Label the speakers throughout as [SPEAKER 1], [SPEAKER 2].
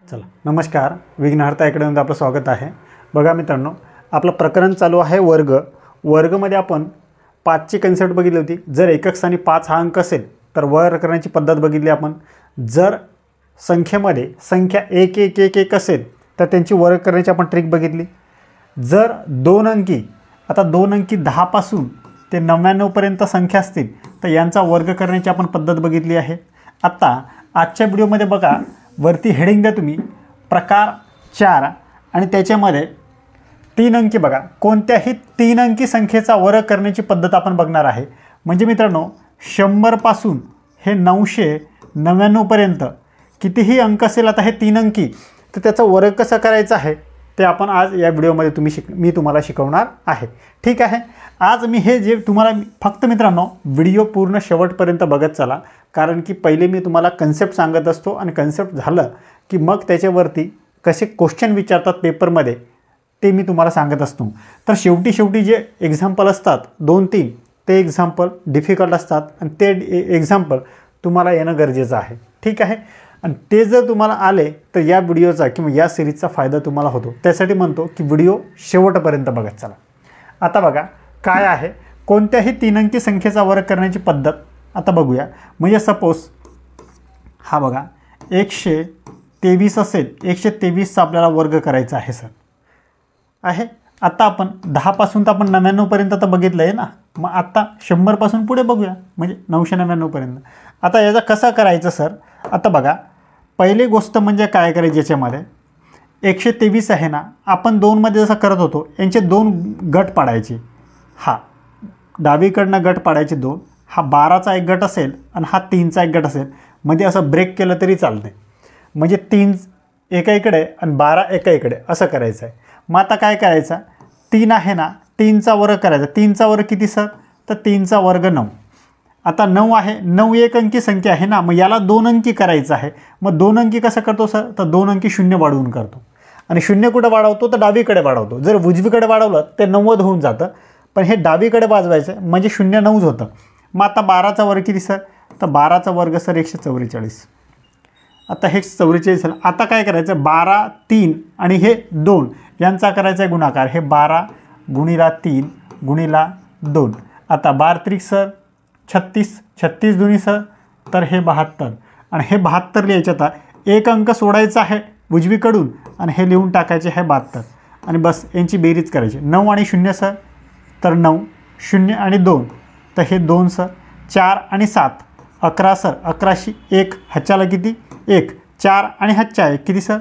[SPEAKER 1] चला नमस्कार, विघ्नहर्ता अकॅडमीमध्ये आपलं स्वागत आहे। बघा मित्रांनो, आपलं प्रकरण चालू आहे वर्गमध्ये आपण 5ची कन्सेप्ट बघितली होती। जर एकक स्थानी 5 हा अंक असेल तर वर्ग करण्याची पद्धत बघितली आपण। जर संख्येमध्ये संख्या 1 1 1 1 असेल तर त्यांची वर्ग करण्याची आपण ट्रिक बघितली। जर दोन अंकी 10 पासून ते 99 पर्यंत संख्या असतील तर यांचा वर्ग करण्याची आपण पद्धत बघितली आहे। आता आजच्या व्हिडिओमध्ये बघा, वरती हेडिंग द्या तुम्ही प्रकार 4 आणि त्याच्यामध्ये 3 अंकी बघा, कोणत्याही 3 अंकी संख्येचा वर्ग करण्याची पद्धत आपण बघणार आहे। म्हणजे मित्रांनो, 100 पासून हे 999 पर्यंत कितीही अंक असेल, आता हे 3 अंकी, तर त्याचा वर्ग कसा करायचा आहे ते आपण आज या व्हिडिओमध्ये मी तुम्हाला शिकवणार आहे। ठीक आहे, आज मी हे जे तुम्हाला फक्त मित्रांनो व्हिडिओ पूर्ण शेवटपर्यंत बघत चला, कारण की पहिले मी तुम्हाला कन्सेप्ट सांगत असतो आणि कन्सेप्ट झालं की मग त्याच्यावरती कसे क्वेश्चन विचारतात पेपरमध्ये ते मी तुम्हाला सांगत असतो। तर शेवटी जे एक्झाम्पल असतात 2-3 ते एक्झाम्पल डिफिकल्ट असतात आणि ते एक्झाम्पल तुम्हाला येणं गरजेचं आहे। ठीक आहे, आणि ते जर तुम्हाला आले तर या व्हिडिओचा किंवा या सिरीजचा फायदा तुम्हाला होतो। त्यासाठी म्हणतो की व्हिडिओ शेवटपर्यंत बघत चला। आता बघा काय आहे कोणत्याही 3 अंकी संख्येचा वर्ग करण्याची पद्धत। आता बघूया, म्हणजे सपोज हा बघा 123 असेल, 123चा आपल्याला वर्ग करायचा आहे सर आहे। आता आपण 10 पासून तर आपण 99 पर्यंत तर बघितलं आहे ना, मग आता 100 पासून पुढे बघूया, म्हणजे 999 पर्यंत। आता याचा कसा करायचं सर? आता बघा, पहिली गोष्ट म्हणजे काय करायची, याच्यामध्ये 123 आहे ना, आपण 2 मध्ये जसं करत होतो यांचे 2 गट पाडायचे। हा डावीकडनं गट पाडायचे 2, हा 12चा एक गट असेल आणि हा 3चा एक गट असेल, म्हणजे असं ब्रेक केलं तरी चालते, म्हणजे 3 एका इकडे आणि 12 एका इकडे असं करायचं आहे। मग आता काय करायचं, 3 आहे ना, 3चा वर्ग करायचा। 3चा वर्ग किती सर? तर 3चा वर्ग 9। आता 9 आहे, 9 एक अंकी संख्या आहे ना, मग याला 2 अंकी करायचं आहे। मग 2 अंकी कसं करतो सर? तर 2 अंकी 0 वाढवून करतो, आणि 0 कुठं वाढवतो? तर डावीकडे वाढवतो। जर उजवीकडे वाढवलं ते 90 होऊन जातं, पण हे डावीकडे वाजवायचं म्हणजे 0 9 होतं। मग आता 12चा वर्ग किती सर? तर 12चा वर्ग सर 144। आता हे 44 झालं। आता काय करायचं, 12 3 आणि हे 2 यांचा करायचा आहे गुणाकार। हे 12 गुणिला 3 गुणिला 2। आता 12 त्रिक सर 36, 36 दुनी सर तर हे 72, आणि हे 72 लिहायचे। आता एक अंक सोडायचा आहे उजवीकडून आणि हे लिहून टाकायचे आहे 72, आणि बस यांची बेरीज करायची। 9 आणि 0 सर तर 9, 0 आणि 2 तर हे 2 सर, 4 आणि 7 11 सर, 11शी 1 ह्याच्याला किती 1, 4 आणि ह्याच्या 1 किती सर?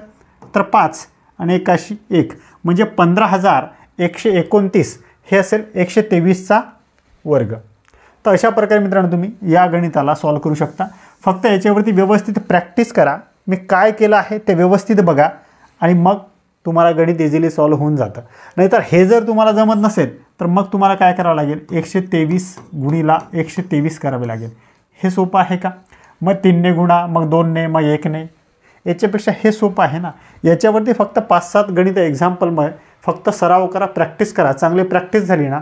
[SPEAKER 1] तर 5, आणि 1शी 1 म्हणजे 15,129 हे असेल 123चा वर्ग। तर अशा प्रकारे मित्रांनो तुम्ही या गणिताला सॉल्व करू शकता। फक्त याच्यावरती व्यवस्थित प्रॅक्टिस करा, मी काय केलं आहे ते व्यवस्थित बघा, आणि मग तुम्हाला गणित इझिली सॉल्व होऊन जातं। नाहीतर हे जर तुम्हाला जमत नसेल तर मग तुम्हाला काय करावं लागेल, 123 गुणिला 123 करावे लागेल। हे सोपं आहे का? मग 3ने गुणा, मग 2ने, मग 1ने, याच्यापेक्षा हे सोपं आहे ना। याच्यावरती फक्त 5-7 गणित एक्झाम्पलमध्ये फक्त सराव करा, प्रॅक्टिस करा। चांगली प्रॅक्टिस झाली ना,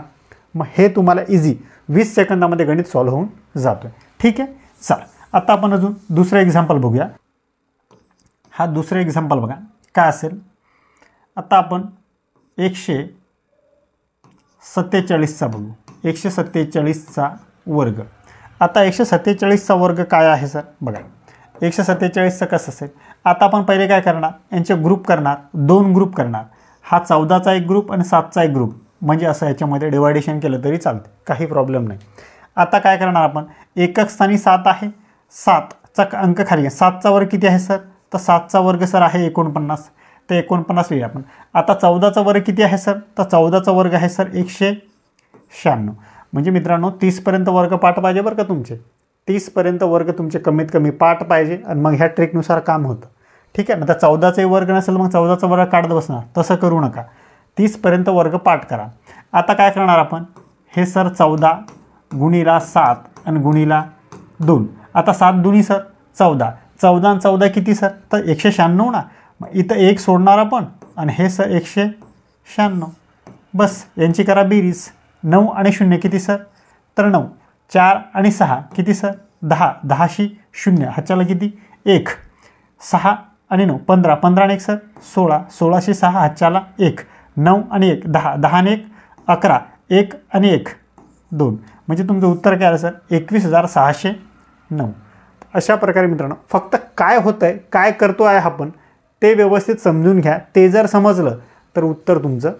[SPEAKER 1] मग हे तुम्हाला इझी 20 सेकंदामध्ये गणित सॉल्व होऊन जातो। ठीक आहे, चला आता आपण अजून दुसरं एक्झाम्पल बघूया। हा दुसरं एक्झाम्पल बघा काय असेल। आता आपण 147चा बघू, 147चा वर्ग। आता 147चा वर्ग काय आहे सर? बघा 147चं कसं असेल, आता आपण पहिले काय करणार, यांचे ग्रुप करणार, 2 ग्रुप करणार। हा 14चा एक ग्रुप आणि 7चा एक ग्रुप, म्हणजे असं याच्यामध्ये डिवायडेशन केलं तरी चालते, काही प्रॉब्लेम नाही। आता काय करणार आपण, एकक स्थानी 7 आहे, 7चा अंक खाली आहे, 7चा वर्ग किती आहे सर? तर 7चा वर्ग सर आहे 49, तर 49 लिहिलं आपण। आता 14चा वर्ग किती आहे सर? तर 14चा वर्ग आहे सर 196। म्हणजे मित्रांनो 30 पर्यंत वर्ग पाठ पाहिजे बरं का तुमचे, 30 पर्यंत वर्ग तुमचे कमीत कमी पाठ पाहिजे, आणि मग ह्या ट्रिकनुसार काम होतं। ठीक आहे ना, तर 14चाही वर्ग नसेल मग 14चा वर्ग काढत बसणार, तसं करू नका, 30 पर्यंत वर्ग पाठ करा। आता काय करणार आपण, हे सर 14 गुणिला 7 आणि गुणिला 2। आता 7 दुनी सर 14, 14 आणि 14 किती सर? तर 196 ना, मग इथं 1 सोडणार आपण, आणि हे सर 196, बस यांची करा बेरीज। 9 आणि 0 किती सर? तर 9, 4 आणि 6 किती सर? 10, 10शी 0 ह्याच्याला किती 1, 6 आणि 9 15, 15 आणि 1 सर 16, 16शी 6 हातच्याला 1, 9 आणि 1 10, 10 आणि 1 11, 1 आणि 1 2, म्हणजे तुमचं उत्तर काय आलं सर 21,609. अशा प्रकारे मित्रांनो फक्त काय होतं आहे, काय करतो आहे आपण ते व्यवस्थित समजून घ्या. ते जर समजलं तर उत्तर तुमचं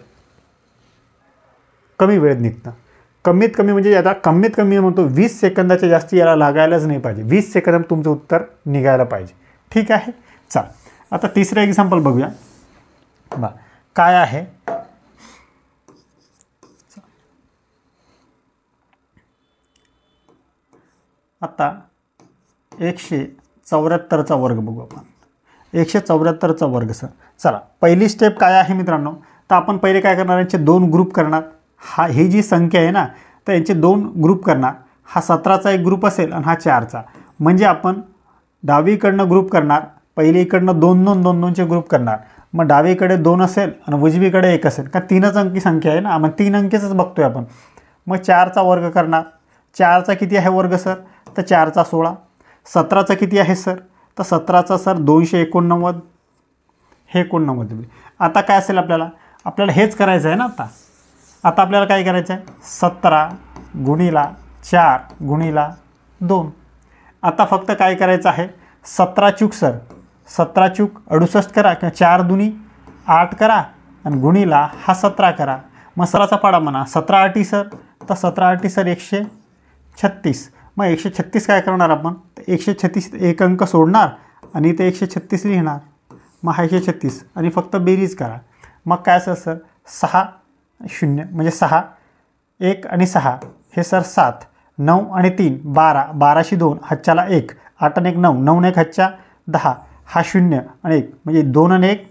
[SPEAKER 1] कमी वेळेत निघतं. कमीत कमी म्हणजे आता कमीत कमी म्हणतो 20 सेकंदाच्या जास्ती याला लागायलाच नाही पाहिजे. 20 सेकंदात तुमचं उत्तर निघायला पाहिजे. ठीक आहे. चला आता तिसरं एक्झाम्पल बघूया. बा काय आहे, आता 174चा वर्ग बघू आपण. 174चा वर्ग सर. चला पहिली स्टेप काय आहे मित्रांनो, तर आपण पहिले काय करणार, यांचे 2 ग्रुप करणार. ही जी संख्या आहे ना तर यांचे 2 ग्रुप करणार. हा 17चा एक ग्रुप असेल आणि हा 4चा. म्हणजे आपण डावीकडनं ग्रुप करणार. पहिले इकडनं 2 2 2 2चे ग्रुप करणार. मग डावीकडे 2 असेल आणि उजवीकडे 1 असेल. का 3च अंकी संख्या आहे ना, मग 3 अंकीचंच बघतोय आपण. मग 4चा वर्ग करणार. 4चा किती आहे वर्ग सर, तर 4चा 16. 17चा किती आहे सर, तर 17चा सर 289. हे 89. आता काय असेल आपल्याला हेच करायचं आहे ना. आता आपल्याला काय करायचं आहे, 17 गुणिला 4 गुणिला 2. आता फक्त काय करायचं आहे, 17 चूक सर, 17 चूक 68 करा किंवा 4 दुनी 8 करा आणि गुणिला हा 17 करा. मग 17चा पाडा म्हणा. 17 8 सर, तर 17 8 सर 136. मग 136 काय करणार आपण, तर 136 एक अंक सोडणार आणि ते 136 लिहिणार. मग हा 136 आणि फक्त बेरीज करा. मग काय सर 6 0 म्हणजे 6, 1 आणि 6 हे सर 7, 9 आणि 3 12, 12शी 2 हातच्याला 1, 8 आणि 1 9, 9 आणि 1 हातच्या 10, हा 0 आणि 1 म्हणजे 2 आणि 1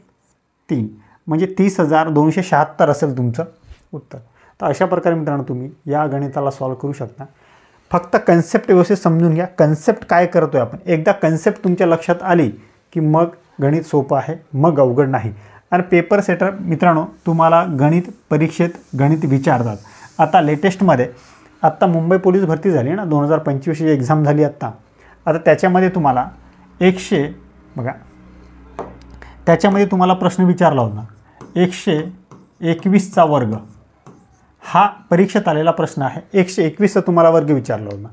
[SPEAKER 1] 3, म्हणजे 30,276 असेल तुमचं उत्तर. तर अशा प्रकारे मित्रांनो तुम्ही या गणिताला सॉल्व करू शकता. फक्त कन्सेप्ट व्यवस्थित समजून घ्या. कन्सेप्ट काय करतो आहे आपण, एकदा कन्सेप्ट तुमच्या लक्षात आली की मग गणित सोपं आहे, मग अवघड नाही. आणि पेपर सेटर मित्रांनो तुम्हाला गणित परीक्षेत गणित विचारतात. आता लेटेस्टमध्ये आत्ता मुंबई पोलीस भरती झाली ना, 2025ची एक्झाम झाली आत्ता. आता त्याच्यामध्ये तुम्हाला बघा त्याच्यामध्ये तुम्हाला प्रश्न विचारला होता 121चा वर्ग. हा परीक्षेत आलेला प्रश्न आहे. 121चा तुम्हाला वर्ग विचारला होता.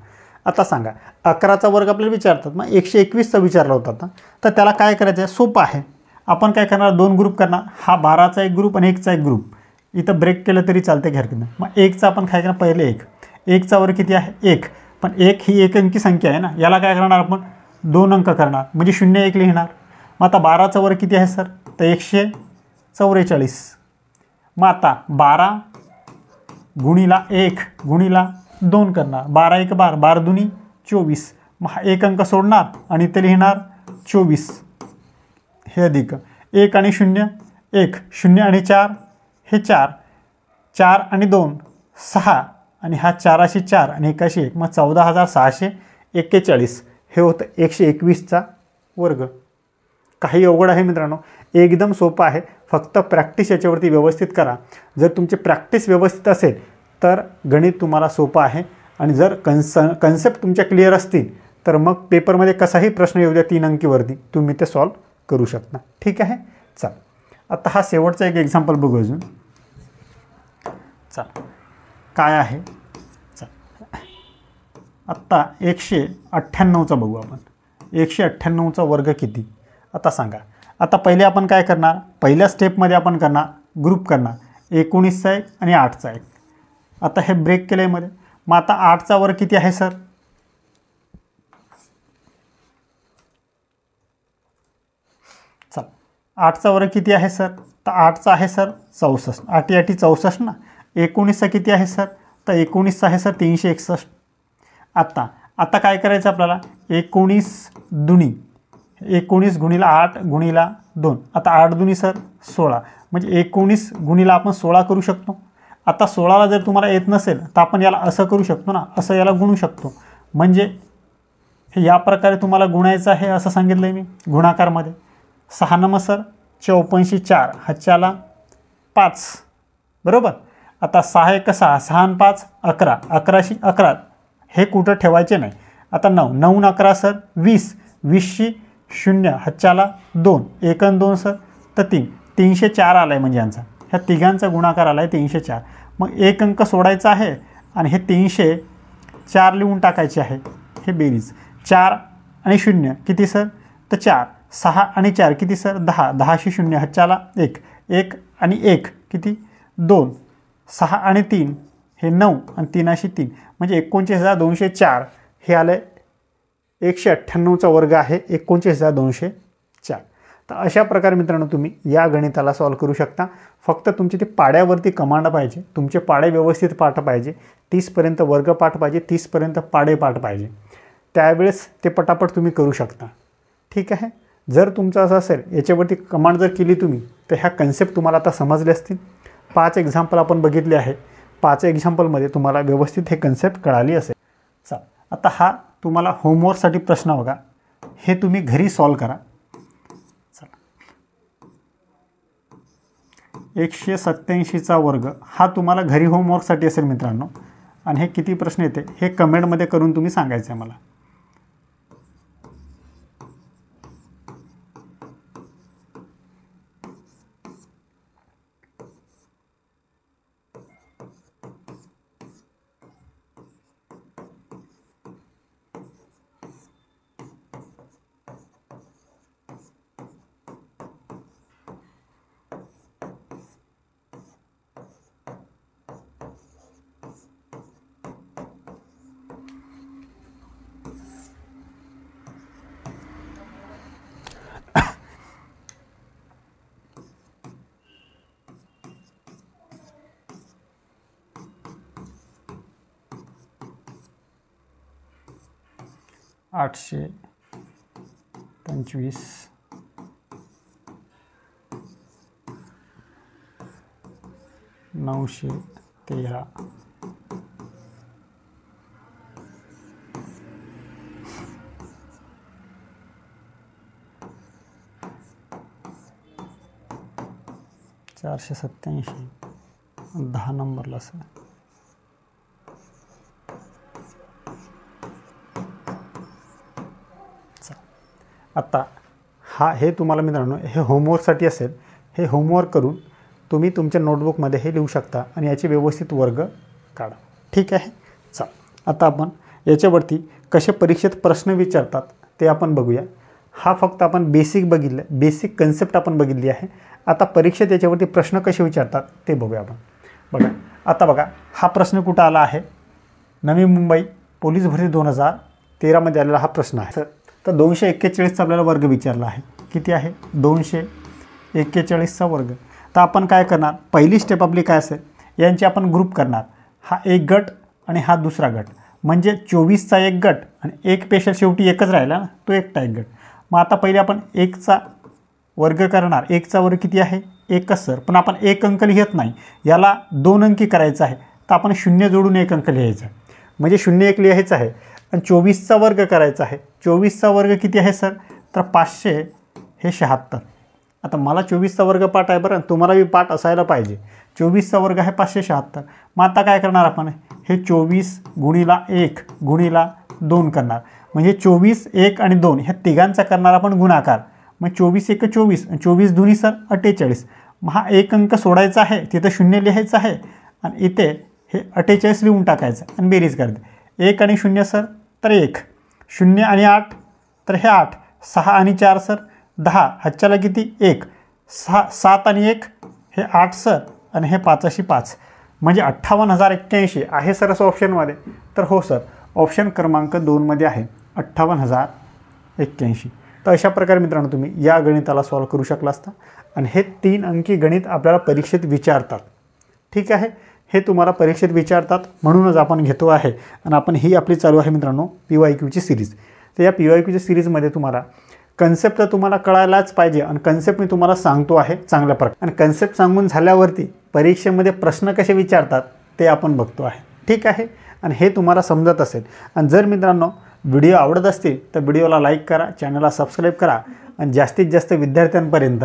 [SPEAKER 1] आता सांगा 11चा वर्ग आपल्याला विचारतात, मग 121चा विचारला होता आता. तर त्याला काय करायचं आहे, सोपं आहे. आपण काय करणार, 2 ग्रुप करणार. हा 12चा एक ग्रुप आणि 1चा एक ग्रुप. इथं ब्रेक केलं तरी चालते की हरकत नाही. मग 1चा आपण काय करणार, पहिले 1चा वर्ग किती आहे 1, पण 1 ही एक अंकी संख्या आहे ना, याला काय करणार आपण 2 अंक करणार म्हणजे 0 1 लिहिणार. मग आता 12चा वर्ग किती आहे सर, तर 144. मग आता 12 गुणिला 1 गुणिला 2 करणार. 12 1 12, 12 दुनी 24. मग हा एक अंक सोडणार आणि ते लिहिणार 24. हे अधिक 1 आणि 0 1, 0 आणि 4 हे 4, 4 आणि 2 6 आणि हा 4शी 4 आणि 1शी 1, मग 14,641 हे होतं 121चा वर्ग. काही अवघड आहे मित्रांनो, एकदम सोपं आहे. फक्त प्रॅक्टिस याच्यावरती व्यवस्थित करा. जर तुमची प्रॅक्टिस व्यवस्थित असेल तर गणित तुम्हाला सोपं आहे. आणि जर कन्सेप्ट तुमच्या क्लिअर असतील तर मग पेपरमध्ये कसाही प्रश्न येऊ द्या 3 अंकीवरती तुम्ही ते सॉल्व करू शकता. ठीक आहे. चल आता हा शेवटचा एक एक्झाम्पल बघू अजून. चल काय आहे, चल आत्ता 198चा बघू आपण. 198चा वर्ग किती, आता सांगा. आता पहिले आपण काय करणार, पहिल्या स्टेपमध्ये आपण करणार ग्रुप करणार. 19चा एक आणि 8चा एक. आता हे ब्रेक केलं आहे मध्ये. मग आता 8चा वर्ग किती आहे सर, चल 8चा वर्ग किती आहे सर, तर 8चा आहे सर 64. 8 8 64 ना. 19चा किती आहे सर, तर 19चा आहे सर 361. आता काय करायचं आपल्याला, 19 दुनी 19 गुणिला 8 गुणिला 2. आता 8 दुनी सर 16, म्हणजे 19 गुणिला आपण 16 करू शकतो. आता 16ला जर तुम्हाला येत नसेल तर आपण याला असं करू शकतो ना, असं याला गुणू शकतो. म्हणजे हे या प्रकारे तुम्हाला गुणायचं आहे असं सांगितलं आहे मी गुणाकारमध्ये. 6 नम सर 54, 4 हातच्याला 5 बरोबर. आता 6 1 6, 6 आणि 5 11, 11शी 11 हे कुठं ठेवायचे नाही. आता 9 9 11 सर 20, 20शी 0 हातच्याला 2, 1 आणि 2 सर तर 3, 304 आला आहे म्हणजे यांचा ह्या तिघांचा गुणाकार आला आहे 304. मग एक अंक सोडायचा आहे आणि हे 304 लिहून टाकायचे आहे. हे बेरीज 4 आणि 0 किती सर तर 4, 6 आणि 4 किती सर 10, 10शी 0 हातच्याला 1, 1 आणि 1 किती 2, 6 आणि 3 हे 9 आणि 3शी 3 म्हणजे 29,204 हे आलं आहे 198चा वर्ग आहे 29,204. तर अशा प्रकारे मित्रांनो तुम्ही या गणिताला सॉल्व करू शकता. फक्त तुमचे ते पाड्यावरती कमांड पाहिजे, तुमचे पाडे व्यवस्थित पाठ पाहिजे, 30पर्यंत वर्ग पाठ पाहिजे, 30पर्यंत पाडे पाठ पाहिजे, त्यावेळेस ते पटापट तुम्ही करू शकता. ठीक आहे. जर तुमचं असं असेल याच्यावरती कमांड जर केली तुम्ही तर ह्या कन्सेप्ट तुम्हाला आता समजले असतील. 5 एक्झाम्पल आपण बघितले आहे. 5 एक्झाम्पलमध्ये तुम्हाला व्यवस्थित हे कन्सेप्ट कळाली असेल. चला आता हा तुम्हाला होमवर्कसाठी प्रश्न बघा, हे तुम्ही घरी सॉल्व करा. चला 187चा वर्ग हा तुम्हाला घरी होमवर्कसाठी असेल मित्रांनो. आणि हे किती प्रश्न येते हे कमेंटमध्ये करून तुम्ही सांगायचं आहे मला. आठशे 25 913 487 10 नंबरला सर. आता हे तुम्हाला मित्रांनो हे होमवर्कसाठी असेल. हे होमवर्क करून तुम्ही तुमच्या नोटबुकमध्ये हे लिहू शकता आणि याचे व्यवस्थित वर्ग काढा. ठीक आहे. चला आता आपण याच्यावरती कसे परीक्षेत प्रश्न विचारतात ते आपण बघूया. हा फक्त आपण बेसिक बघितलं, बेसिक कन्सेप्ट आपण बघितली आहे. आता परीक्षेत याच्यावरती प्रश्न कसे विचारतात ते बघूया आपण. बघा आता बघा हा प्रश्न कुठं आला आहे, नवी मुंबई पोलीस भरती 2013मध्ये आलेला हा प्रश्न आहे. तर 241चा आपल्याला वर्ग विचारला आहे. किती आहे 241चा वर्ग. तर आपण काय करणार, पहिली स्टेप आपली काय असेल, यांची आपण ग्रुप करणार. हा एक गट आणि हा दुसरा गट म्हणजे 24चा एक गट आणि एक पेक्षा शेवटी एकच राहिला ना, तो एकटा एक गट. मग आता पहिले आपण 1चा वर्ग करणार. 1चा वर्ग किती आहे 1च सर, पण आपण एक अंक लिहित नाही, याला 2 अंकी करायचं आहे. तर आपण 0 जोडून एक अंक लिहायचा आहे म्हणजे 0 लिहायचं आहे. आणि 24चा वर्ग करायचा आहे. 24चा वर्ग किती आहे सर तर 500 हे 76. आता मला 24चा वर्ग पाठ आहे बरं, तुम्हाला बी पाठ असायला पाहिजे. 24चा वर्ग आहे 576. मग आता काय करणार आपण, हे 24 गुणिला 1 गुणिला 2 करणार म्हणजे 24 1 आणि 2 ह्या तिघांचा करणार आपण गुणाकार. मग 24 1 24 आणि 24 दुनी सर 48. मग हा एक अंक सोडायचा आहे, तिथं 0 लिहायचं आहे आणि इथे हे 48 लिहून टाकायचं आणि बेरीज करते. 1 आणि 0 सर तर 1, 0 आणि 8 तर हे 8, 6 आणि 4 सर 10 हातच्याला किती 1, 6 7 आणि 1 हे 8 सर आणि हे 5शी 5 म्हणजे 58,081 आहे सर असं ऑप्शनमध्ये. तर हो सर ऑप्शन क्रमांक 2मध्ये आहे 58,081. तर अशा प्रकारे मित्रांनो तुम्ही या गणिताला सॉल्व करू शकला असता. आणि हे 3 अंकी गणित आपल्याला परीक्षेत विचारतात. ठीक आहे. हे तुम्हाला परीक्षेत विचारतात म्हणूनच आपण घेतो आहे. आणि आपण ही आपली चालू आहे मित्रांनो PYQची सिरीज. तर या PYQच्या सिरीजमध्ये तुम्हाला कन्सेप्ट तुम्हाला कळायलाच पाहिजे आणि कन्सेप्ट मी तुम्हाला सांगतो आहे चांगल्या प्रकारे. आणि कन्सेप्ट सांगून झाल्यावरती परीक्षेमध्ये प्रश्न कसे विचारतात ते आपण बघतो आहे. ठीक आहे. आणि हे तुम्हाला समजत असेल. आणि जर मित्रांनो व्हिडिओ आवडत असतील तर व्हिडिओला लाईक करा, चॅनलला सबस्क्राईब करा आणि जास्तीत जास्त विद्यार्थ्यांपर्यंत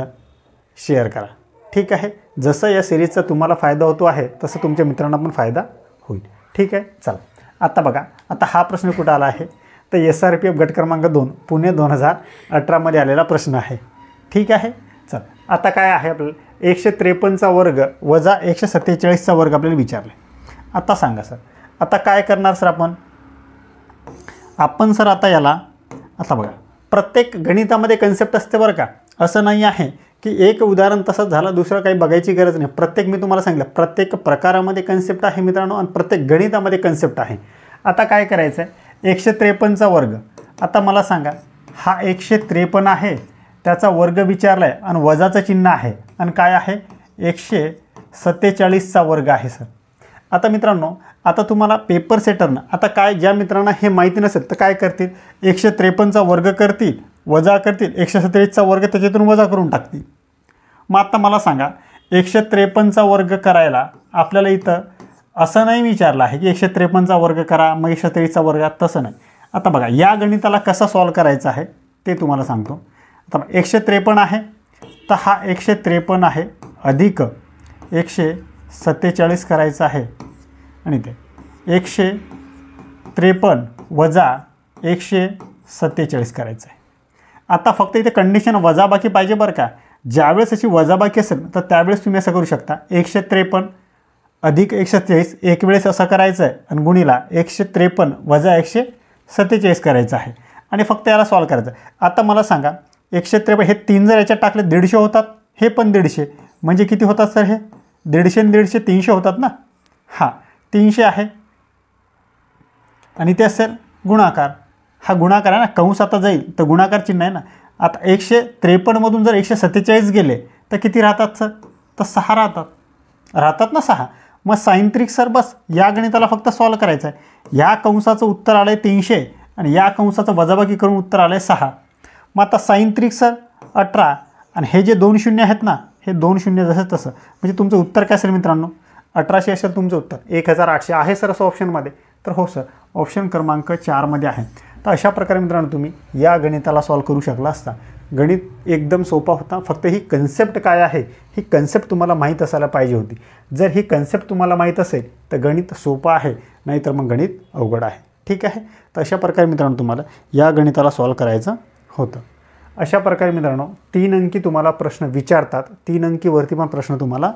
[SPEAKER 1] शेअर करा. ठीक आहे. जसं या सिरीजचा तुम्हाला फायदा होतो आहे तसं तुमच्या मित्रांना पण फायदा होईल. ठीक आहे. चला आता बघा, आता हा प्रश्न कुठं आला आहे तर SRPF गट क्रमांक 2 पुणे 2018 आलेला प्रश्न आहे. ठीक आहे. चल आता काय आहे आपल्याला 153चा वर्ग वजा 147चा वर्ग आपल्याला विचारले. आता सांगा सर आता काय करणार सर आपण सर आता याला आता बघा प्रत्येक गणितामध्ये कन्सेप्ट असते बरं का. असं नाही आहे की एक उदाहरण तसंच झालं दुसरं काही बघायची गरज नाही. प्रत्येक मी तुम्हाला सांगितलं प्रत्येक प्रकारामध्ये कन्सेप्ट आहे मित्रांनो आणि प्रत्येक गणितामध्ये कन्सेप्ट आहे. आता काय करायचं आहे 153चा वर्ग. आता मला सांगा हा 153 आहे त्याचा वर्ग विचारला आहे आणि वजाचं चिन्ह आहे आणि काय आहे 147चा वर्ग आहे सर. आता मित्रांनो आता तुम्हाला पेपर सेटरनं आता काय ज्या मित्रांना हे माहिती नसेल तर काय करतील 153चा वर्ग करतील वजा करतील 147चा वर्ग त्याच्यातून वजा करून टाकतील. मग आता मला सांगा 153चा वर्ग करायला आपल्याला इथं असं नाही विचारलं आहे की 153चा वर्ग करा मग 147चा वर्ग तसं नाही. आता बघा या गणिताला कसं सॉल्व करायचं आहे ते तुम्हाला सांगतो. आता 153 आहे तर हा 153 आहे अधिक 147 करायचं आहे आणि ते 153 वजा 147 करायचं आहे. आता फक्त इथे कंडिशन वजाबाकी पाहिजे बरं का. ज्यावेळेस अशी वजाबाकी असेल तर त्यावेळेस तुम्ही असं करू शकता 153 अधिक 147 एक वेळेस असं करायचं आहे आणि गुणीला 153 वजा 147 करायचं आहे आणि फक्त याला सॉल्व करायचं आहे. आता मला सांगा 153 हे 3 जर याच्यात टाकले 150 होतात हे पण 150 म्हणजे किती होतात सर हे 150 आणि 150 300 होतात ना. हां 300 आहे आणि ते असेल गुणाकार. हा गुणाकार आहे ना कंस आता जाईल तर गुणाकार चिन्ह आहे ना. आता 153मधून जर 147 गेले तर किती राहतात सर तर 6 राहतात ना 6. मग साइन ट्रिक सर बस या गणिताला फक्त सॉल्व करायचं आहे. या कंसाचं उत्तर आलं आहे 300 आणि या कंसाचं वजाबाकी करून उत्तर आलं आहे 6. मग आता साइन ट्रिक सर 18 आणि हे जे 2 शून्य आहेत ना हे 2 शून्य जसं तसं म्हणजे तुमचं उत्तर काय असेल मित्रांनो 1800 असेल तुमचं उत्तर. 1800 आहे सर असं ऑप्शनमध्ये तर हो सर ऑप्शन क्रमांक 4 आहे. तर अशा प्रकारे मित्रांनो तुम्ही या गणिताला सॉल्व करू शकला असता. गणित एकदम सोपा होता. फक्त ही कन्सेप्ट काय आहे ही कन्सेप्ट तुम्हाला माहीत असायला पाहिजे होती. जर ही कन्सेप्ट तुम्हाला माहीत असेल तर गणित सोपं आहे नाहीतर मग गणित अवघड आहे. ठीक आहे. तर अशा प्रकारे मित्रांनो तुम्हाला या गणिताला सॉल्व करायचं होतं. अशा प्रकारे मित्रांनो 3 अंकी तुम्हाला प्रश्न विचारतात. 3 अंकीवरती पण प्रश्न तुम्हाला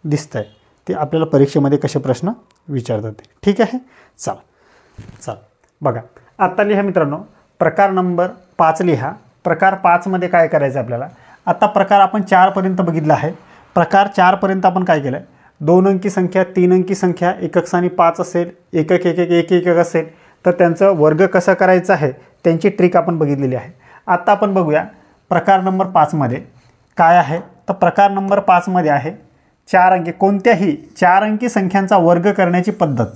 [SPEAKER 1] दिसत आहे ते आपल्याला परीक्षेमध्ये कसे प्रश्न विचारतात ते. ठीक आहे. चल बघा आता लिहा मित्रांनो प्रकार नंबर 5 लिहा. प्रकार 5मध्ये काय करायचं आपल्याला आता प्रकार आपण 4पर्यंत बघितला आहे. प्रकार 4पर्यंत आपण काय केलं 2 अंकी संख्या 3 अंकी संख्या एकक स्थानी 5 असेल एकक एक असेल तर त्यांचं वर्ग कसं करायचं आहे त्यांची ट्रिक आपण बघितलेली आहे. आता आपण बघूया प्रकार नंबर 5मध्ये काय आहे. तर प्रकार नंबर 5मध्ये आहे 4 अंकी कोणत्याही 4 अंकी संख्यांचा वर्ग करण्याची पद्धत.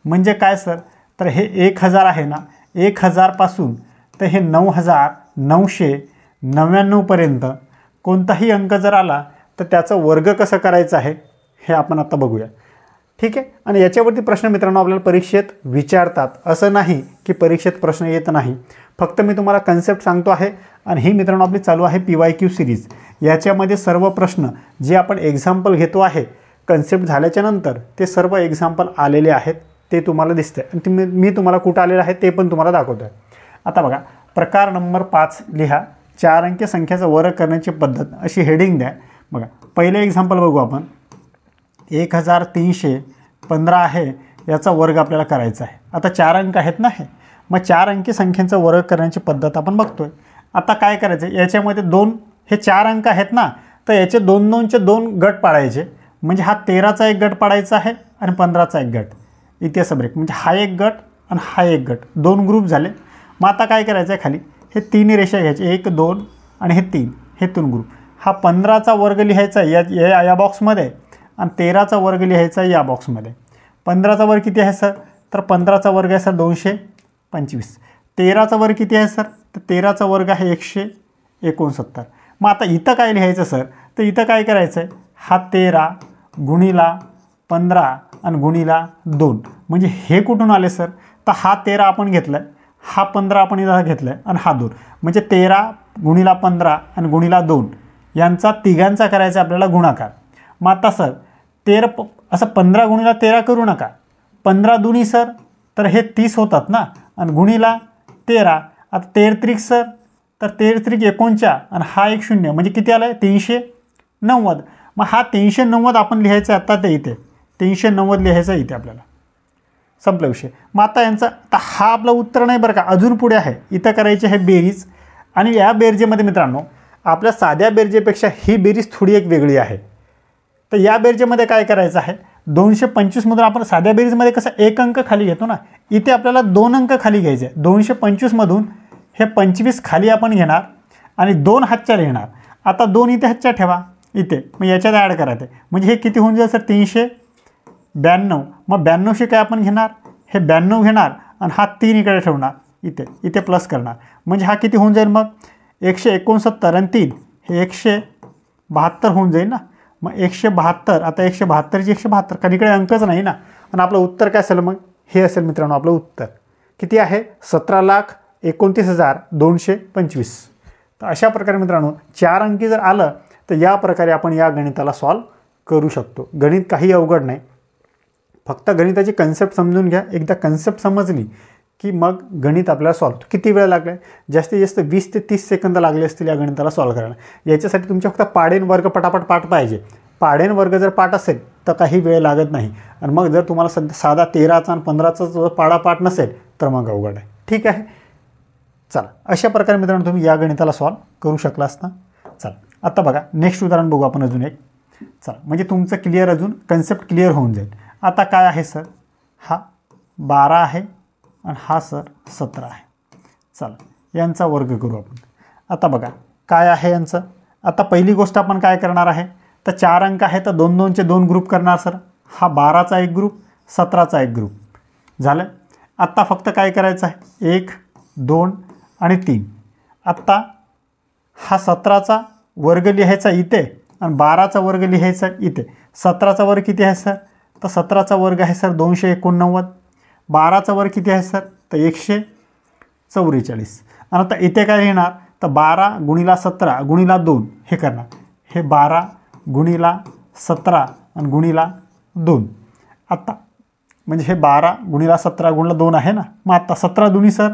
[SPEAKER 1] म्हणजे काय सर तर हे 1000 आहे ना 1000 पासून तर हे 9999 पर्यंत कोणताही अंक जर आला तर त्याचा वर्ग कसं करायचं आहे हे आपण आता बघूया. ठीक आहे. आणि याच्यावरती प्रश्न मित्रांनो आपल्याला परीक्षेत विचारतात. असं नाही की परीक्षेत प्रश्न येत नाही. फक्त मी तुम्हाला कन्सेप्ट सांगतो आहे आणि ही मित्रांनो आपली चालू आहे PYQ सिरीज. याच्यामध्ये सर्व प्रश्न जे आपण एक्झाम्पल घेतो आहे कन्सेप्ट झाल्याच्या नंतर ते सर्व एक्झाम्पल आलेले आहेत ते तुम्हाला दिसते आणि मी तुम्हाला कुठं आलेलं आहे ते पण तुम्हाला दाखवतो आहे. आता बघा प्रकार नंबर 5 लिहा 4 अंकी संख्येचा वर्ग करण्याची पद्धत अशी हेडिंग द्या. बघा पहिले एक्झाम्पल बघू आपण 1315 आहे याचा वर्ग आपल्याला करायचा आहे. आता 4 अंक आहेत ना हे मग 4 अंकी संख्येचा वर्ग करण्याची पद्धत आपण बघतोय. आता काय करायचं याच्यामध्ये 2 हे 4 अंक आहेत ना तर याचे 2चे 2 गट पाडायचे. म्हणजे हा 13चा एक गट पाडायचा आहे आणि 15चा एक गट. इथे असं ब्रेक म्हणजे हा एक गट आणि हा एक गट 2 ग्रुप झाले. मग आता काय करायचं आहे खाली हे 3 रेषा घ्यायचे 1 2 आणि हे 3 हे 3 ग्रुप. हा 15चा वर्ग लिहायचा या बॉक्समध्ये आणि 13चा वर्ग लिहायचा या बॉक्समध्ये. 15चा वर्ग किती आहे सर तर 15चा वर्ग आहे सर 225. 13चा वर्ग किती आहे सर तर 13चा वर्ग आहे 169. मग आता इथं काय लिहायचं सर तर इथं काय करायचं आहे हा 13 गुणीला 15 आणि गुणीला 2 म्हणजे हे कुठून आले सर तर हा 13 आपण घेतला आहे हा 15 आपण इथं घेतला आहे आणि हा 2 म्हणजे 13 गुणीला 15 आणि गुणीला 2 यांचा तिघांचा करायचा आपल्याला गुणाकार. मग आता सर 13 असं 15 गुणीला 13 करू नका 15 दुनी सर तर हे 30 होतात ना आणि गुणीला 13. आता 13 त्रिक सर, तर 13 त्रिक 49 आणि हा एक 0 म्हणजे किती आलं आहे 390. मग हा 390 आपण लिहायचा आता ते इथे 390 लिहायचं इथे आपल्याला. संपला विषय. मग आता यांचा आता हा आपलं उत्तर नाही बरं का, अजून पुढे आहे. इथं करायची आहे बेरीज. आणि या बेरजेमध्ये मित्रांनो आपल्या साध्या बेरजेपेक्षा ही बेरीज थोडी एक वेगळी आहे. तर या बेरजेमध्ये काय करायचं आहे, 225मधून आपण साध्या बेरीजमध्ये कसं एक अंक खाली घेतो ना, इथे आपल्याला 2 अंक खाली घ्यायचे. 225मधून हे 25 खाली आपण घेणार आणि 2 हातच्या लिहिणार. आता 2 इथे हातच्या ठेवा इथे, मग याच्यात ॲड करायचं म्हणजे हे किती होऊन जाईल सर 392. मग 92शी काय आपण घेणार, हे 92 घेणार आणि हा 3 इकडे ठेवणार इथे, इथे प्लस करणार म्हणजे हा किती होऊन जाईल मग 169 आणि 3 हे 172 होऊन जाईल ना. मग 172. आता 172ची 172 कारण इकडे अंकच नाही ना. आणि आपलं उत्तर काय असेल मग, हे असेल मित्रांनो आपलं उत्तर किती आहे 17,29,225. तर अशा प्रकारे मित्रांनो 4 अंकी जर आलं तर या प्रकारे आपण या गणिताला सॉल्व करू शकतो. गणित काही अवघड नाही, फक्त गणिताची कन्सेप्ट समजून घ्या. एकदा कन्सेप्ट समजली की मग गणित आपल्याला सॉल्व. किती वेळ लागला, जास्तीत जास्त 20 ते 30 सेकंद लागले असतील या गणिताला सॉल्व करायला. याच्यासाठी तुमच्या फक्त पाडेन वर्ग पटापट पाठ पाहिजे. पाडेन वर्ग जर पाठ असेल तर काही वेळ लागत नाही. आणि मग जर तुम्हाला साधा 13चा आणि 15चा जो पाडा पाठ नसेल तर मग अवघड आहे. ठीक आहे, चला अशा प्रकारे मित्रांनो तुम्ही या गणिताला सॉल्व करू शकला असता. चला आता बघा नेक्स्ट उदाहरण बघू आपण अजून एक. चला म्हणजे तुमचं क्लिअर अजून कन्सेप्ट क्लिअर होऊन जाईल. आता काय आहे सर, हा 12 आहे आणि हा सर 17 आहे. चला यांचा वर्ग करू आपण. आता बघा काय आहे यांचं. आता पहिली गोष्ट आपण काय करणार आहे, तर 4 अंक आहे तर 2 2चे 2 ग्रुप करणार सर. हा 12चा एक ग्रुप, 17चा एक ग्रुप झालं. आत्ता फक्त काय करायचं आहे 1 2 आणि 3. आत्ता हा 17चा वर्ग लिहायचा इथे आणि 12चा वर्ग लिहायचा इथे. 17चा वर्ग किती आहे सर, तर 17चा वर्ग आहे सर 289. 12चा वर्ग किती आहे सर, तर 144. आणि आता इथे काय लिहिणार, तर 12 गुणिला 17 गुणिला 2 हे करणार. हे 12 गुणिला 17 आणि गुणिला 2. आत्ता म्हणजे हे 12 गुणिला 17 गुणिला 2 आहे ना. मग आत्ता 17 दुनी सर,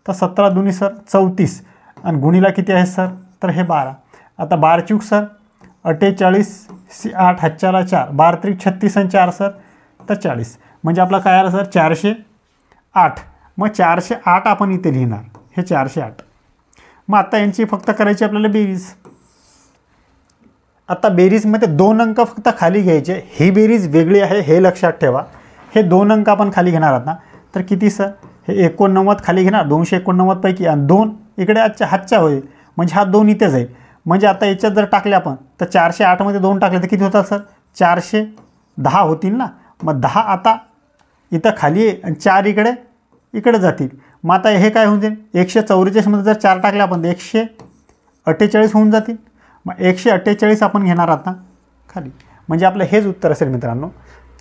[SPEAKER 1] तर 17 दुनी सर 34 आणि गुणिला किती आहे सर, तर हे 12. आता 12 चूक सर 48 8 हातच्याला 4 12 त्रिक 36 आणि 4 सर तर 40 म्हणजे आपला काय आलं सर 408. मग 408 आपण इथे लिहिणार हे 408. मग आता यांची फक्त करायची आपल्याला बेरीज. आता बेरीजमध्ये 2 अंक फक्त खाली घ्यायचे. ही बेरीज वेगळी आहे हे लक्षात ठेवा. हे 2 अंक आपण खाली घेणार आहात ना, तर किती सर हे 89 खाली घेणार 289 पैकी आणि 2 इकडे हातच्या होईल म्हणजे हा 2 इथे जाईल. म्हणजे आता याच्यात जर टाकले आपण तर 408 मध्ये 2 टाकले तर किती होतात सर 410 होतील ना. मग 10 आता इथं खाली आहे आणि 4 इकडे जातील. मग आता हे काय होऊन जाईल 144 मध्ये जर 4 टाकले आपण तर 148 होऊन जातील. मग 148 आपण घेणार आहात ना खाली म्हणजे आपलं हेच उत्तर असेल मित्रांनो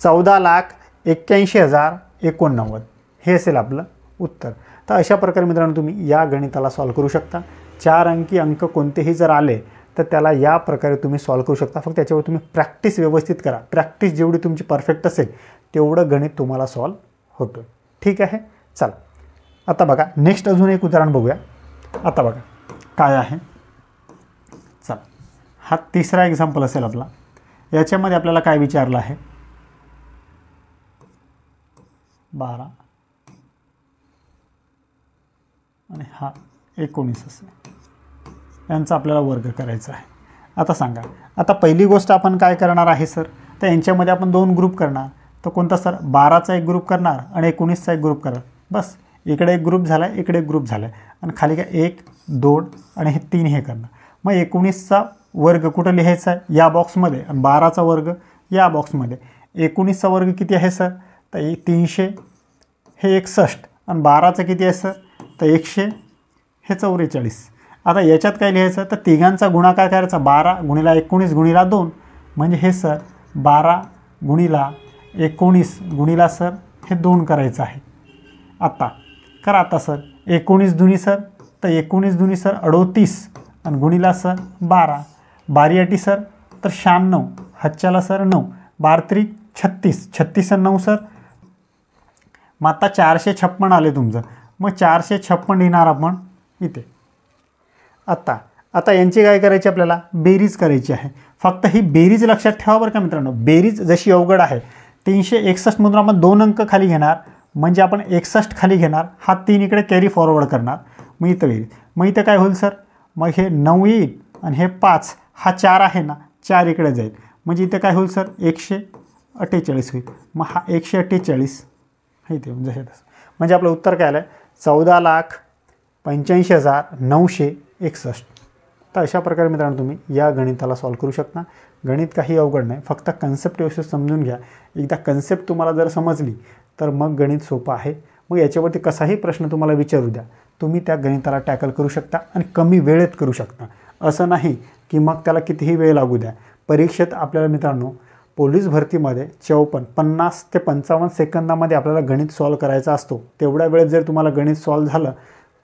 [SPEAKER 1] 14,81,089 हे असेल आपलं उत्तर. तर अशा प्रकारे मित्रांनो तुम्ही या गणिताला सॉल्व करू शकता. 4 अंकी अंक कोणतेही जर आले तर त्याला या प्रकारे तुम्ही सॉल्व करू शकता. फक्त त्याच्यावर तुम्ही प्रॅक्टिस व्यवस्थित करा. प्रॅक्टिस जेवढी तुमची परफेक्ट असेल तेवढं गणित तुम्हाला सॉल्व होतं. ठीक आहे, चला आता बघा नेक्स्ट अजून एक उदाहरण बघूया. आता बघा काय आहे, चला हा तिसरा एक्झाम्पल असेल आपला. याच्यामध्ये आपल्याला काय विचारलं आहे 12 आणि हा 19 असेल. यांचा आपल्याला वर्ग करायचा आहे. आता सांगा, आता पहिली गोष्ट आपण काय करणार आहे सर, तर यांच्यामध्ये आपण 2 ग्रुप करणार. तर कोणता सर 12चा एक ग्रुप करणार आणि 19चा एक ग्रुप करणार. बस इकडे एक ग्रुप झाला, इकडे एक ग्रुप झाला आणि खाली काय 1 2 आणि हे 3 हे करणार. मग 19चा वर्ग कुठं लिहायचा आहे या बॉक्समध्ये आणि 12चा वर्ग या बॉक्समध्ये. 19चा वर्ग किती आहे सर, तर 300 हे 61 आणि 12चं किती आहे सर, तर 100 हे 44. आता याच्यात काय लिहायचं, तर तिघांचा गुणाकार करायचा 12 गुणिला 19 गुणिला 2 म्हणजे हे सर 12 गुणिला 19 गुणिला सर हे 2 करायचं आहे. आता करा आता सर 19 दुनी सर, तर 19 दुनी सर 38 आणि गुणिला सर 12 12 सर तर 96 हातच्याला सर 9 12 त्रिक 36 36 आणि 9 सर. मग आता 456 आले तुमचं. मग 456 लिहिणार आपण इथे. आता यांची काय करायची आपल्याला बेरीज करायची आहे. फक्त ही बेरीज लक्षात ठेवा बरं का मित्रांनो. बेरीज जशी अवघड आहे 361 मधून आपण 2 अंक खाली घेणार म्हणजे आपण 61 खाली घेणार, हा 3 इकडे कॅरी फॉरवर्ड करणार, मग इथं येईल. मग इथं काय होईल सर, मग हे 9 येईल आणि हे 5, हा 4 आहे ना 4 इकडे जाईल म्हणजे इथं काय होईल सर 148 होईल. मग हा 148 इथे येऊन जसे तसं म्हणजे आपलं उत्तर काय आलं 14,85,961. तर अशा प्रकारे मित्रांनो तुम्ही या गणिताला सॉल्व करू शकता. गणित काही अवघड नाही, फक्त कन्सेप्ट व्यवस्थित समजून घ्या. एकदा कन्सेप्ट तुम्हाला जर समजली तर मग गणित सोपं आहे. मग याच्यावरती कसाही प्रश्न तुम्हाला विचारू द्या, तुम्ही त्या गणिताला टॅकल करू शकता आणि कमी वेळेत करू शकता. असं नाही की मग त्याला कितीही वेळ लागू द्या. परीक्षेत आपल्याला मित्रांनो पोलीस भरतीमध्ये 50 ते 55 सेकंदामध्ये आपल्याला गणित सॉल्व करायचा असतो. तेवढ्या वेळेत जर तुम्हाला गणित सॉल्व झालं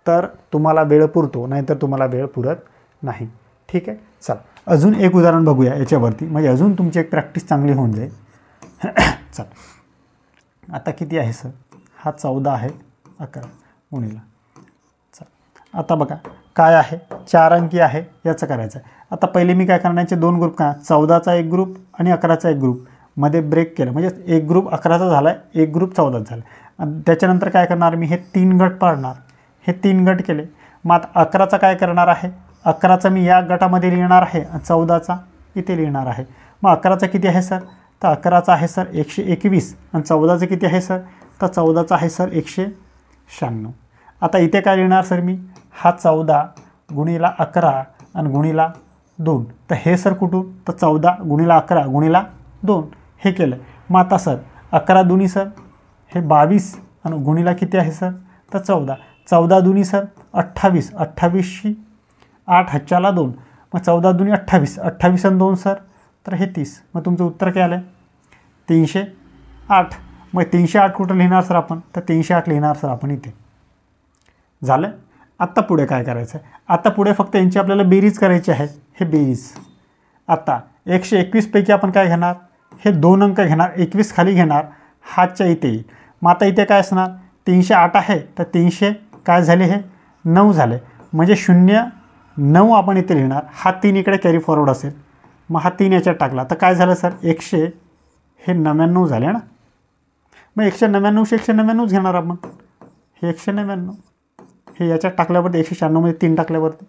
[SPEAKER 1] तर तुम्हाला वेळ पुरतो, नाहीतर तुम्हाला वेळ पुरत नाही. ठीक आहे, चला अजून एक उदाहरण बघूया याच्यावरती, म्हणजे अजून तुमची एक प्रॅक्टिस चांगली होऊन जाईल. चला आता किती आहे सर, हा 14 आहे 11 गुणिला. चला आता बघा काय आहे 4 अंकी आहे, याचं करायचं आहे. आता पहिले मी काय करण्याचे 2 ग्रुप का 14चा एक ग्रुप आणि 11चा एक ग्रुप मध्ये ब्रेक केलं, म्हणजे एक ग्रुप 11चा झाला आहे, एक ग्रुप 14चा झाला. आणि त्याच्यानंतर काय करणार मी, हे 3 गट पाडणार, हे 3 गट केले. मग आता 11चा काय करणार आहे, 11चा मी या गटामध्ये लिहिणार आहे आणि 14चा इथे लिहिणार आहे. मग 11चा किती आहे सर, तर 11चा आहे सर 121 आणि 14चं किती आहे सर, तर 14चा आहे सर 196. आता इथे काय लिहिणार सर मी, हा 14 गुणिला 11 आणि गुणिला 2. तर हे सर कुठून, तर 14 गुणिला 11 गुणिला 2 हे केलं. मग आता सर 11 दुनी सर हे 22 आणि गुणिला किती आहे सर, तर 14. 14 दुनी सर 28, 28शी 8 हातच्याला 2, मग 14 दुनी 28, 28 आणि 2 सर तर हे 30. मग तुमचं उत्तर काय आलं 308. मग 308 कुठं लिहिणार सर आपण, तर 308 लिहिणार सर आपण इथे. झालं. आत्ता पुढे काय करायचं आहे, आता पुढे फक्त यांची आपल्याला बेरीज करायची आहे. हे बेरीज आता 121 पैकी आपण काय घेणार, हे 2 अंक घेणार, 21 खाली घेणार, हातच्या इथे येईल. मग आता इथे काय असणार 308 आहे तर 300 काय झाले हे 9 झाले, म्हणजे 09 आपण इथे लिहिणार. हा 3 इकडे कॅरी फॉरवर्ड असेल, मग हा 3 याच्यात टाकला तर काय झालं सर 199 झाले ना. मग 199 199 घेणार आपण, हे 199 हे याच्यात टाकल्यावरती 196 मध्ये 3 टाकल्यावरती.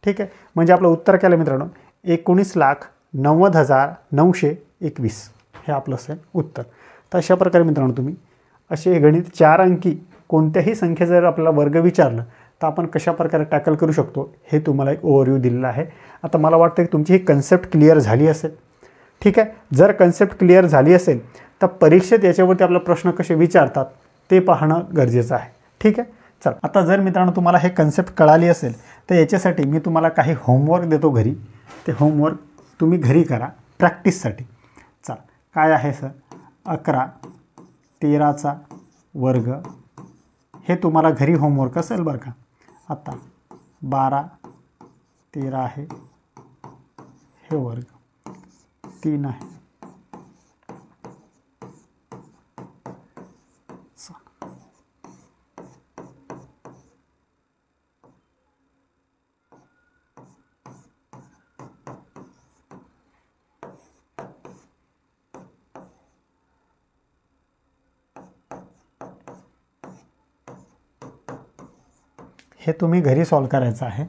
[SPEAKER 1] ठीक आहे, म्हणजे आपलं उत्तर केलं मित्रांनो 19,90,921 हे आपलं असेल उत्तर. तर अशा प्रकारे मित्रांनो तुम्ही असे गणित 4 अंकी कोणत्याही संख्ये जर आपल्याला वर्ग विचारलं तर आपण कशा प्रकारे टॅकल करू शकतो हे तुम्हाला एक ओव्हरव्ह्यू दिलेला आहे. आता मला वाटतं की तुमची ही कन्सेप्ट क्लिअर झाली असेल. ठीक आहे, जर कन्सेप्ट क्लिअर झाली असेल तर परीक्षेत याच्यावरती आपला प्रश्न कसे विचारतात ते पाहणं गरजेचं आहे. ठीक आहे, चल आता जर मित्रांनो तुम्हाला हे कन्सेप्ट कळाली असेल तर याच्यासाठी मी तुम्हाला काही होमवर्क देतो घरी, ते होमवर्क तुम्ही घरी करा प्रॅक्टिससाठी. चल काय आहे सर 11 13चा वर्ग हे तुम्हाला घरी होमवर्क असेल बरं का. आता 12 13 आहे हे वर्ग 3 आहे. हे तुम्ही घरी सॉल्व करायचं आहे.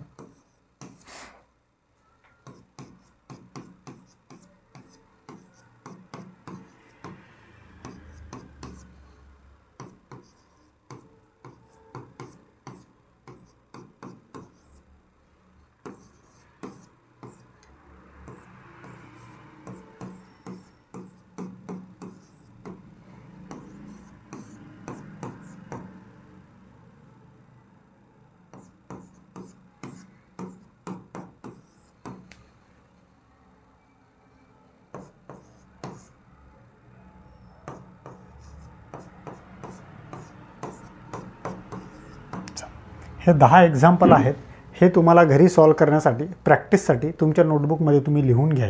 [SPEAKER 1] हे 10 एक्झाम्पल आहेत, हे तुम्हाला घरी सॉल्व करण्यासाठी प्रॅक्टिससाठी तुमच्या नोटबुकमध्ये तुम्ही लिहून घ्या.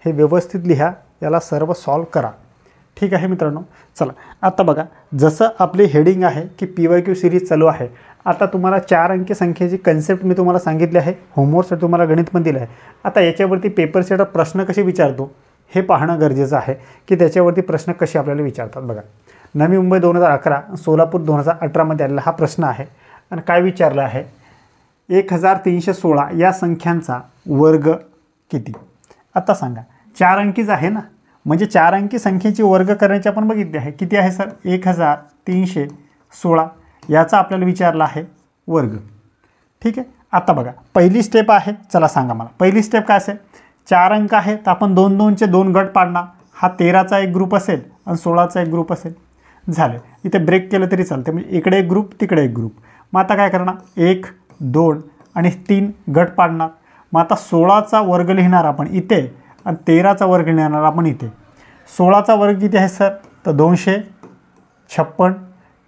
[SPEAKER 1] हे व्यवस्थित लिहा, याला सर्व सॉल्व करा. ठीक आहे मित्रांनो. चला आता बघा, जसं आपली हेडिंग आहे की PYQ सिरीज चालू आहे आता तुम्हाला 4 अंकी संख्येची कन्सेप्ट मी तुम्हाला सांगितली आहे, होमवर्कसाठी तुम्हाला गणित पण दिलं आहे. आता याच्यावरती पेपर सेटर प्रश्न कसे विचारतो हे पाहणं गरजेचं आहे की त्याच्यावरती प्रश्न कसे आपल्याला विचारतात. बघा, नवी मुंबई 2011, सोलापूर 2018मध्ये आलेला हा प्रश्न आहे आणि काय विचारलं आहे, 1316 या संख्यांचा वर्ग किती. आता सांगा, 4 अंकीच आहे ना, म्हणजे 4 अंकी संख्येची वर्ग करण्याची आपण बघितली आहे. किती आहे सर? 1316 याचा आपल्याला विचारला आहे वर्ग. ठीक आहे. आता बघा, पहिली स्टेप आहे, चला सांगा मला पहिली स्टेप काय असेल. 4 अंक आहे तर आपण 2-2चे 2 गट पाडणार. हा 13चा एक ग्रुप असेल आणि 16चा एक ग्रुप असेल. झालं, इथे ब्रेक केलं तरी चालते, म्हणजे इकडे एक ग्रुप तिकडे एक ग्रुप. मग आता काय करणार, 1, 2 आणि 3 गट पाडणार. मग आता 16चा वर्ग लिहिणार आपण इथे आणि 13चा वर्ग लिहिणार आपण इथे. 16चा वर्ग किती आहे सर? तर 256.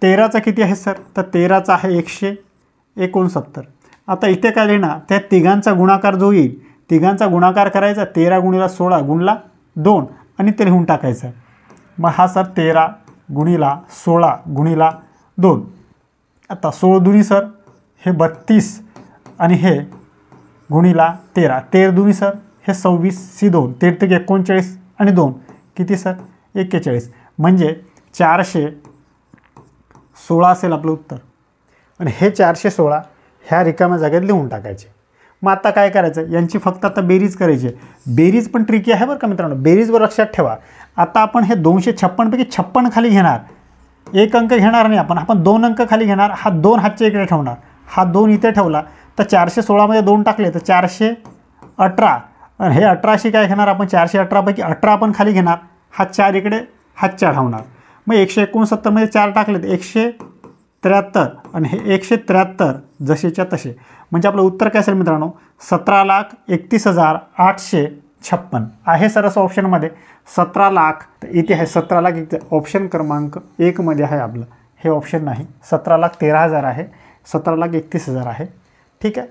[SPEAKER 1] 13चा किती आहे सर? तर 13चा आहे 169. आता इथे काय लिहिणार, त्या तिघांचा गुणाकार जो येईल, तिघांचा गुणाकार करायचा, 13 गुणिला 16 गुणला 2 आणि ते लिहून टाकायचं. मग हा सर 13 गुणिला 16 गुणिला 2. आता 16 दुनी सर हे 32 आणि हे गुणिला 13, 13 दुनी सर हे 26, सी 2, 13 39 आणि 2 किती सर? 41. म्हणजे 416 असेल आपलं उत्तर. आणि हे 416 ह्या रिकाम्या जागेत लिहून टाकायचे. मग आता काय करायचं, यांची फक्त आता बेरीज करायची. बेरीज पण ट्रिकी आहे बरं का मित्रांनो, बेरीजवर लक्षात ठेवा. आता आपण हे 256 पैकी 56 खाली घेणार, एक अंक घेणार नाही आपण 2 अंक खाली घेणार. हा 2 हातच्या इकडे ठेवणार, हा 2 इथे ठेवला तर 416 2 टाकले तर 418. आणि हे 18शी काय घेणार आपण, 418 पैकी 18 आपण खाली घेणार. हा 4 इकडे हातच्या ठेवणार. मग 169 4 टाकले तर 173 आणि हे 173 जसेच्या तसे. म्हणजे आपलं उत्तर काय असेल मित्रांनो, 17,31,856 आहे सर असं ऑप्शनमध्ये. 17 लाख तर इथे आहे 17 लाख, इथे ऑप्शन क्रमांक 1 मध्ये आहे आपलं, हे ऑप्शन नाही. 17,13,000 आहे, 17,31,000 आहे. ठीक आहे.